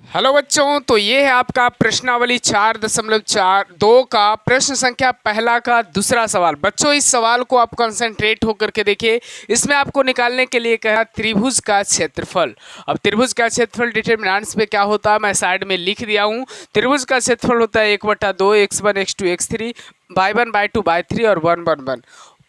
Hello बच्चों, तो ये है आपका प्रश्नावली 4.42 का प्रश्न संख्या पहला का दूसरा सवाल। बच्चों इस सवाल को आप कंसंट्रेट होकर के देखिए। इसमें आपको निकालने के लिए कहा त्रिभुज का क्षेत्रफल। अब त्रिभुज का क्षेत्रफल डिटरमिनेंट्स पे क्या होता है मैं साइड में लिख दिया हूँ। त्रिभुज का क्षेत्रफल होता है 1/2 x1 x2 x3 y1 y2 y3 और 1/1।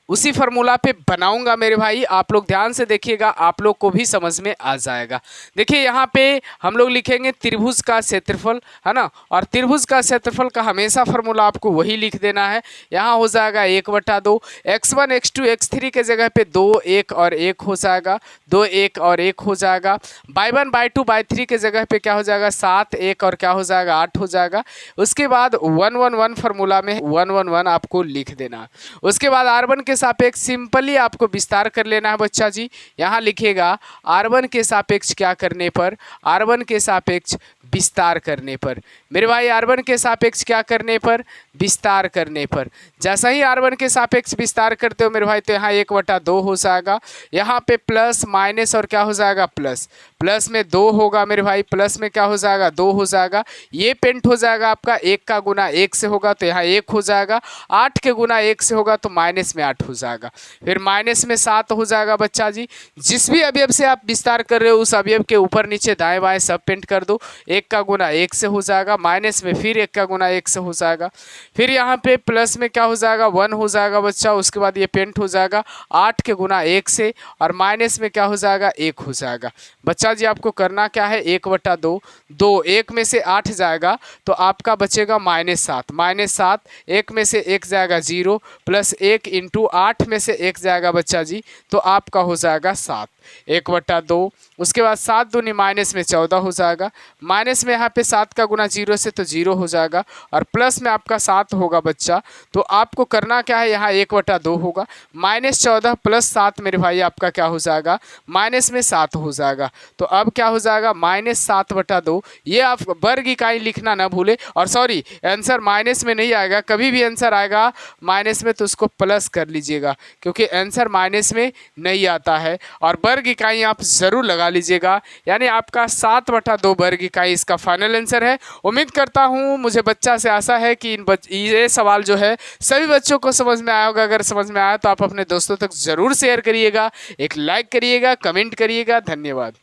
उसी फार्मूला पे बनाऊंगा मेरे भाई, आप लोग ध्यान से देखिएगा, आप लोग को भी समझ में आ जाएगा। देखिए यहाँ पे हम लोग लिखेंगे त्रिभुज का क्षेत्रफल, है ना। और त्रिभुज का क्षेत्रफल का हमेशा फार्मूला आपको वही लिख देना है। यहाँ हो जाएगा 1/2 x1 x2 x3 के जगह पे 2 1 और 1 हो जाएगा, 2 1 और 1 हो जाएगा। y1 y2 y3 के जगह पे क्या हो जाएगा 7 1 और क्या हो जाएगा 8 हो जाएगा। उसके बाद 1 1 1 फार्मूला में 1 1 1 आपको लिख देना। उसके बाद r1 के सापेक्ष सिंपली आपको विस्तार कर लेना है बच्चा जी। यहाँ लिखिएगा r1 के सापेक्ष क्या करने पर, r1 के सापेक्ष विस्तार करने पर। मेरे भाई r1 के सापेक्ष क्या करने पर, विस्तार करने पर। जैसा ही r1 के सापेक्ष विस्तार करते हो मेरे भाई तो यहाँ 1/2 हो जाएगा। यहाँ पे प्लस माइनस और क्या हो जाएगा प्लस, प्लस में 2 होगा मेरे भाई, प्लस में क्या हो जाएगा 2 हो जाएगा। ये पेंट हो जाएगा आपका 1 का गुना 1 से होगा तो यहाँ 1 हो जाएगा, 8 के गुना 1 से होगा तो माइनस में 8 हो जाएगा, फिर माइनस में 7 हो जाएगा बच्चा जी। जिस भी अवयव से आप विस्तार कर रहे हो उस अवयव के ऊपर नीचे दाएं बाएं सब पेंट कर दो। 1 का गुना 1 से हो जाएगा, माइनस में फिर 1 का गुना 1 से हो जाएगा, फिर यहाँ पे प्लस में क्या हो जाएगा 1 हो जाएगा बच्चा। उसके बाद ये पेंट हो जाएगा 8 के गुना 1 से और माइनस में क्या हो जाएगा 1 हो जाएगा। बच्चा जी आपको करना क्या है 1/2, 2 1 में से 8 जाएगा तो आपका बचेगा -7, -7 1 में से 1 जाएगा 0 प्लस 1 इंटू 8 में से 1 जाएगा बच्चा जी तो आपका हो जाएगा 7, 1/2। उसके बाद 7 दूनी माइनस में 14 हो जाएगा, माइनस में यहाँ पे 7 का गुना 0 से तो 0 हो जाएगा और प्लस में आपका 7 होगा बच्चा। तो आपको करना क्या है यहाँ 1/2 होगा, -14 प्लस 7 मेरे भाई आपका क्या हो जाएगा माइनस में 7 हो जाएगा। तो अब क्या हो जाएगा -7/2। ये आप वर्ग इकाई लिखना ना भूले। और सॉरी आंसर माइनस में नहीं आएगा, कभी भी आंसर आएगा माइनस में तो उसको प्लस कर लीजिएगा क्योंकि आंसर माइनस में नहीं आता है। और वर्ग इकाई आप ज़रूर लगा लीजिएगा, यानी आपका 7/2 वर्ग इकाई इसका फाइनल आंसर है। उम्मीद करता हूँ मुझे बच्चा से आशा है कि ये सवाल जो है सभी बच्चों को समझ में आया होगा। अगर समझ में आया तो आप अपने दोस्तों तक ज़रूर शेयर करिएगा, एक लाइक करिएगा, कमेंट करिएगा। धन्यवाद।